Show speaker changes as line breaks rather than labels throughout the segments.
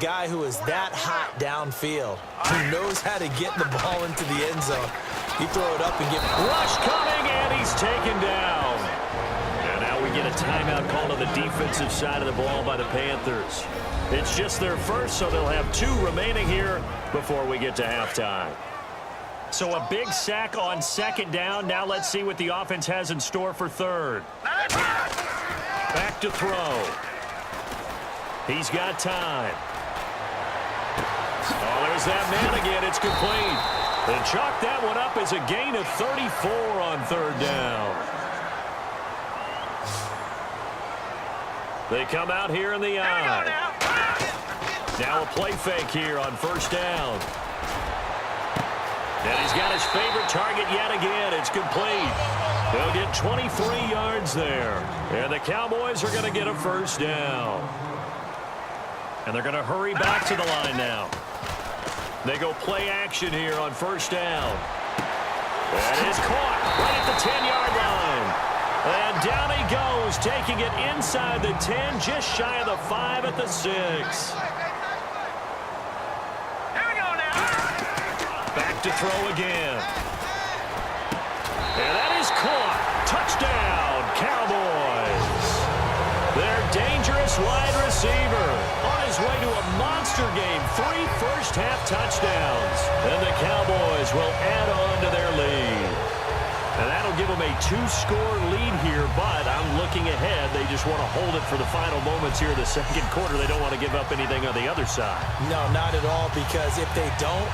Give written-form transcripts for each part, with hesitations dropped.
guy who is that hot downfield, who knows how to get the ball into the end zone. You throw it up and get...
Rush coming, and he's taken down. And now we get a timeout called on the defensive side of the ball by the Panthers. It's just their first, so they'll have 2 remaining here before we get to halftime. So a big sack on second down. Now let's see what the offense has in store for third. Back to throw. He's got time. Oh, there's that man again. It's complete. And chalk that one up as a gain of 34 on third down. They come out here in the eye. Now a play fake here on first down. And he's got his favorite target yet again. It's complete. They'll get 23 yards there. And the Cowboys are going to get a first down. And they're going to hurry back to the line now. They go play action here on first down. That is caught right at the 10-yard line. And down he goes, taking it inside the 10, just shy of the 5 at the 6. Back to throw again. And that is caught. Touchdown, Cowboys. Their dangerous wide receiver on his way to a monster game. 3 first-half touchdowns. And the Cowboys will add on to their lead. And that'll give them a 2-score lead here, but I'm looking ahead. They just want to hold it for the final moments here in the second quarter. They don't want to give up anything on the other side.
No, not at all, because if they don't...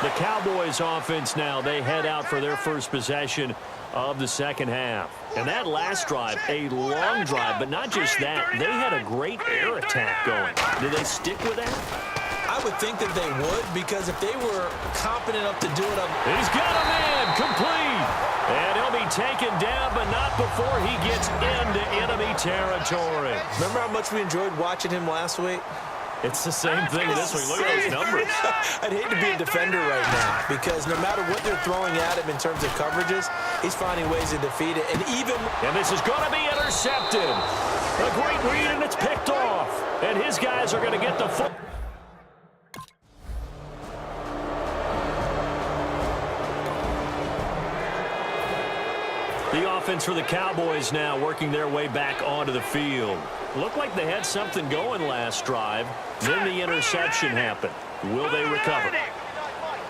The Cowboys offense now, they head out for their first possession of the second half. And that last drive, a long drive, but not just that. They had a great air attack going. Do they stick with that?
I would think that they would, because if they were confident enough to do it...
He's got a man, complete. And he'll be taken down, but not before he gets into enemy territory.
Remember how much we enjoyed watching him last week?
It's the same thing this week. Look at those numbers.
I'd hate to be a defender right now, because no matter what they're throwing at him in terms of coverages, he's finding ways to defeat it.
And this is going to be intercepted. A great read, and it's picked off. And his guys are going to get the foot. The offense for the Cowboys now working their way back onto the field. Looked like they had something going last drive. Then the interception happened. Will they recover?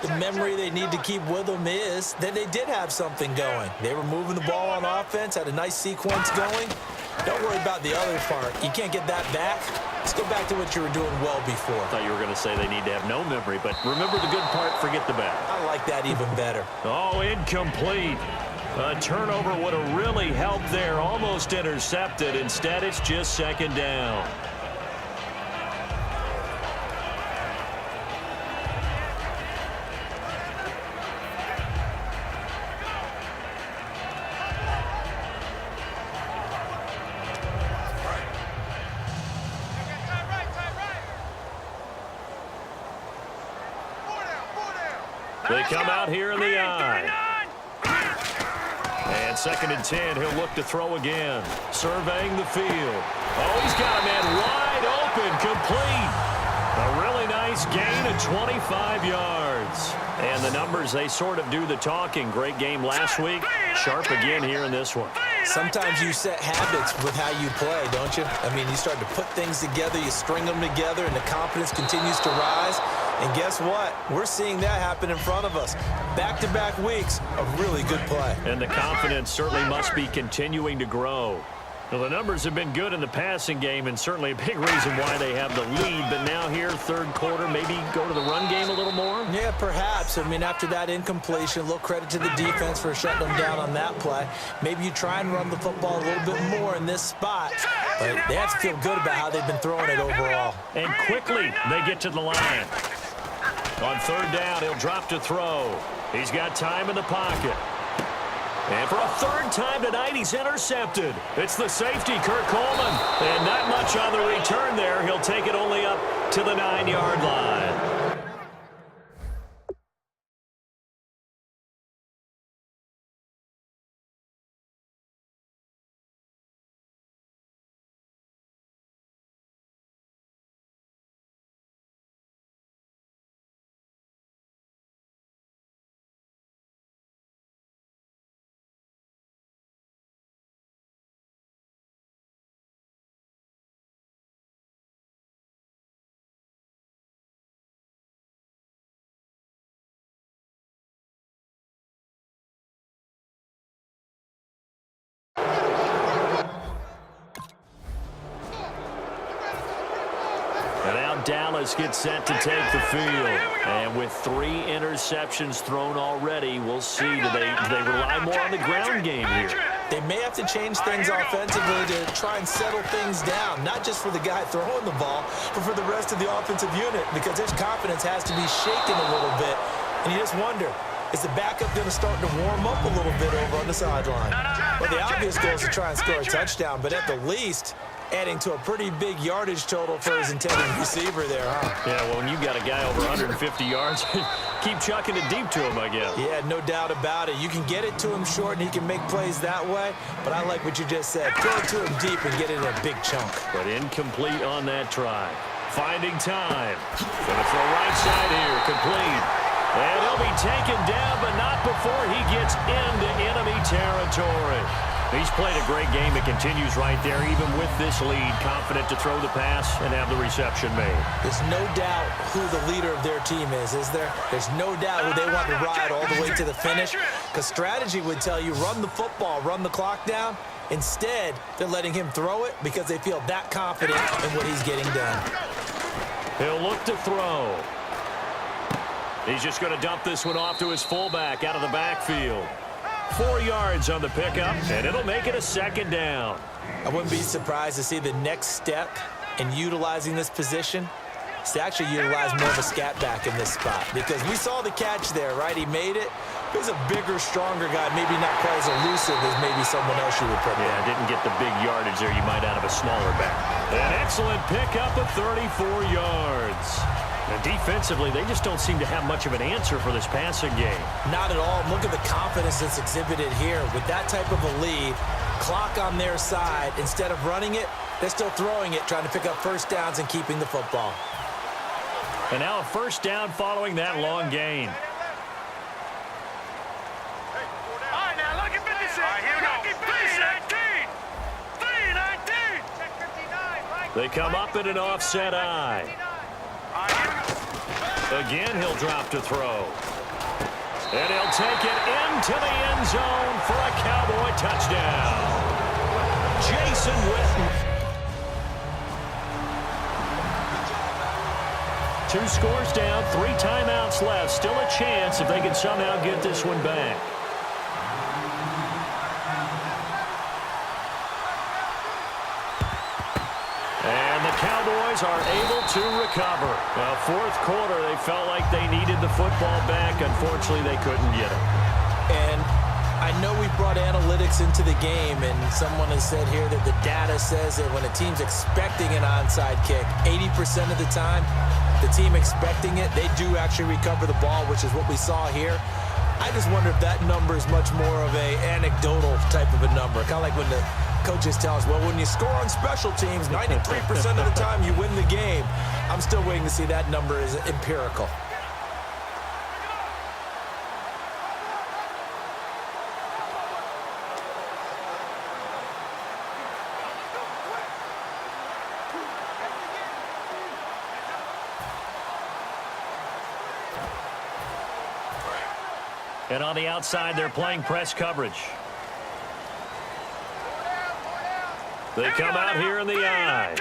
The memory they need to keep with them is that they did have something going. They were moving the ball on offense, had a nice sequence going. Don't worry about the other part. You can't get that back. Let's go back to what you were doing well before.
I thought you were going to say they need to have no memory, but remember the good part, forget the bad.
I like that even better.
Oh, incomplete. A turnover would have really helped there. Almost intercepted. Instead, it's just second down. They come out here in the eye. And second and 10, he'll look to throw again. Surveying the field. Oh, he's got a man wide open, complete. A really nice gain of 25 yards. And the numbers, they sort of do the talking. Great game last week. Sharp again here in this one.
Sometimes you set habits with how you play, don't you? I mean, you start to put things together, you string them together, and the confidence continues to rise. And guess what? We're seeing that happen in front of us. Back-to-back weeks of really good play.
And the confidence certainly must be continuing to grow. Well, the numbers have been good in the passing game, and certainly a big reason why they have the lead. But now here, third quarter, maybe go to the run game a little more?
Yeah, perhaps. I mean, after that incompletion, a little credit to the defense for shutting them down on that play. Maybe you try and run the football a little bit more in this spot, but they have to feel good about how they've been throwing it overall.
And quickly, they get to the line. On third down, he'll drop to throw. He's got time in the pocket. And for a third time tonight, he's intercepted. It's the safety, Kurt Coleman. And not much on the return there. He'll take it only up to the 9-yard line. And now Dallas gets set to take the field. And with 3 interceptions thrown already, we'll see. Do they rely more on the ground game here?
They may have to change things offensively to try and settle things down, not just for the guy throwing the ball, but for the rest of the offensive unit, because his confidence has to be shaken a little bit. And you just wonder, is the backup going to start to warm up a little bit over on the sideline? Well, the obvious goal is to try and score a touchdown, but at the least, adding to a pretty big yardage total for his intended receiver there, huh?
Yeah, well, when you've got a guy over 150 yards, keep chucking it deep to him, I guess.
Yeah, no doubt about it. You can get it to him short, and he can make plays that way, but I like what you just said. Throw it to him deep and get it in a big chunk.
But incomplete on that try. Finding time. Gonna throw right side here, complete. And he'll be taken down, but not before he gets into enemy territory. He's played a great game. It continues right there, even with this lead. Confident to throw the pass and have the reception made.
There's no doubt who the leader of their team is there? There's no doubt who they want to ride all the way to the finish. Because strategy would tell you, run the football, run the clock down. Instead, they're letting him throw it because they feel that confident in what he's getting done.
He'll look to throw. He's just going to dump this one off to his fullback out of the backfield. 4 yards on the pickup, and it'll make it a second down.
I wouldn't be surprised to see the next step in utilizing this position is to actually utilize more of a scat back in this spot, because we saw the catch there, right? He made it. He's a bigger, stronger guy, maybe not quite as elusive as maybe someone else you would put there.
Yeah, didn't get the big yardage there you might out of a smaller back. An excellent pickup of 34 yards. And defensively, they just don't seem to have much of an answer for this passing game.
Not at all. Look at the confidence that's exhibited here. With that type of a lead, clock on their side, instead of running it, they're still throwing it, trying to pick up first downs and keeping the football.
And now a first down following that long gain. They come up in an offset eye. Again, he'll drop to throw. And he'll take it into the end zone for a Cowboy touchdown. Jason Witten. 2 scores down, 3 timeouts left. Still a chance if they can somehow get this one back. And the Cowboys are able to recover. Fourth quarter, they felt like they needed the football back. Unfortunately, they couldn't get it.
And I know we brought analytics into the game, and someone has said here that the data says that when a team's expecting an onside kick, 80% of the time, the team expecting it, they do actually recover the ball, which is what we saw here. I just wonder if that number is much more of a anecdotal type of a number. Kind of like when the coaches tell us, well, when you score on special teams, 93% of the time you win the game. I'm still waiting to see that number is empirical.
And on the outside, they're playing press coverage. They come out here in the eye.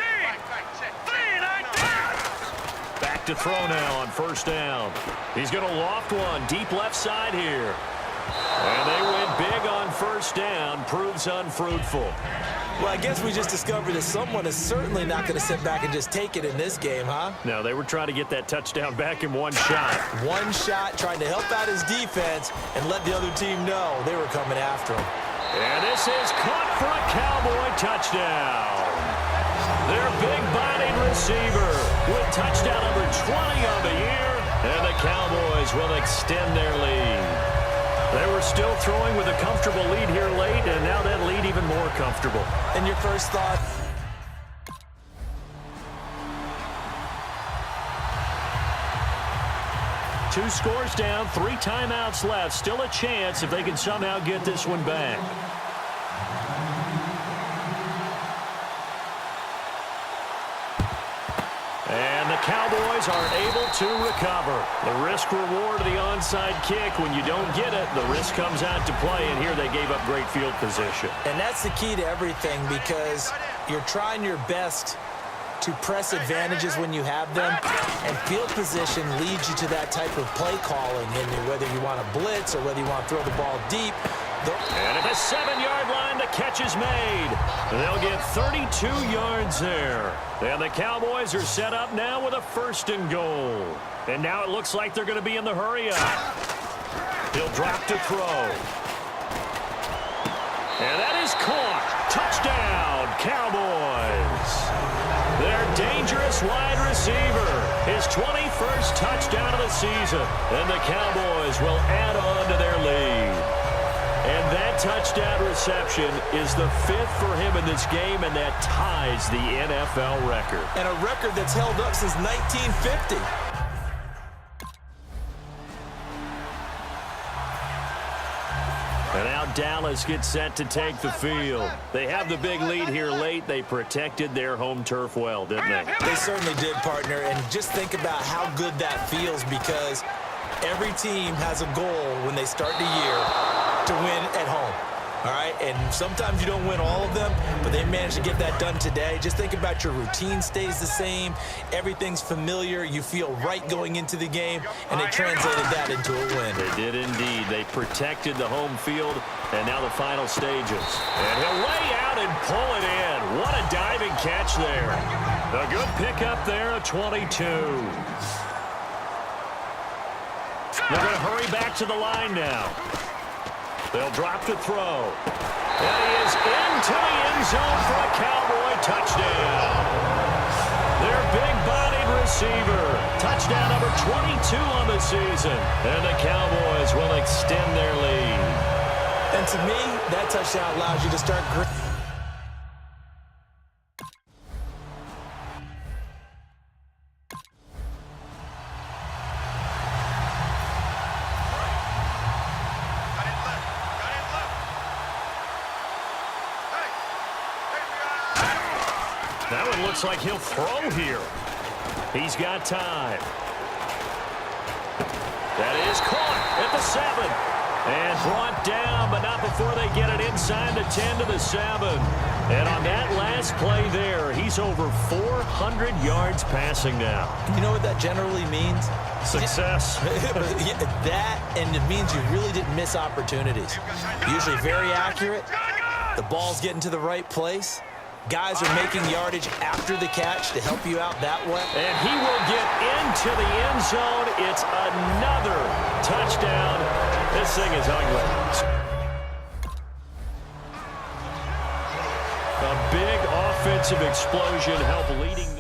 Back back to throw now on first down. He's going to loft one deep left side here. And they went big on first down. Proves unfruitful.
Well, I guess we just discovered that someone is certainly not going to sit back and just take it in this game, huh?
No, they were trying to get that touchdown back in one shot.
One shot, trying to help out his defense and let the other team know they were coming after him.
And this is caught for a Cowboy touchdown. Their big-bodied receiver with touchdown number 20 on the year. And the Cowboys will extend their lead. They were still throwing with a comfortable lead here late, and now that lead even more comfortable.
And your first thought?
Two scores down, 3 timeouts left. Still a chance if they can somehow get this one back. And the Cowboys are able to recover. The risk-reward of the onside kick, when you don't get it, the risk comes out to play, and here they gave up great field position.
And that's the key to everything, because you're trying your best to press advantages when you have them, and field position leads you to that type of play calling, and whether you want to blitz or whether you want to throw the ball deep.
And at the 7-yard line, the catch is made. They'll get 32 yards there. And the Cowboys are set up now with a 1st and goal. And now it looks like they're going to be in the hurry-up. He'll drop to throw. And that is caught. Touchdown, Cowboys. Their dangerous wide receiver. His 21st touchdown of the season. And the Cowboys will add on to their lead. And that touchdown reception is the 5th for him in this game, and that ties the NFL record.
And a record that's held up since 1950.
And now Dallas gets set to take the field. They have the big lead here late. They protected their home turf well, didn't they?
They certainly did, partner. And just think about how good that feels, because every team has a goal when they start the year to win at home. All right, and sometimes you don't win all of them, but they managed to get that done today. Just think about your routine stays the same. Everything's familiar. You feel right going into the game, and they translated that into a win.
They did indeed. They protected the home field, and now the final stages. And he'll lay out and pull it in. What a diving catch there. A good pickup there at 22. They're going to hurry back to the line now. They'll drop to throw. And he is into the end zone for a Cowboy touchdown. Their big-bodied receiver. Touchdown number 22 on the season. And the Cowboys will extend their lead.
And to me, that touchdown allows you to start great.
That one looks like he'll throw here. He's got time. That is caught at the 7. And brought down, but not before they get it inside the 10 to the 7. And on that last play there, he's over 400 yards passing now.
You know what that generally means?
Success.
That, and it means you really didn't miss opportunities. Usually very accurate. The ball's getting to the right place. Guys are making yardage after the catch to help you out that way.
And he will get into the end zone. It's another touchdown. This thing is ugly. A big offensive explosion helped leading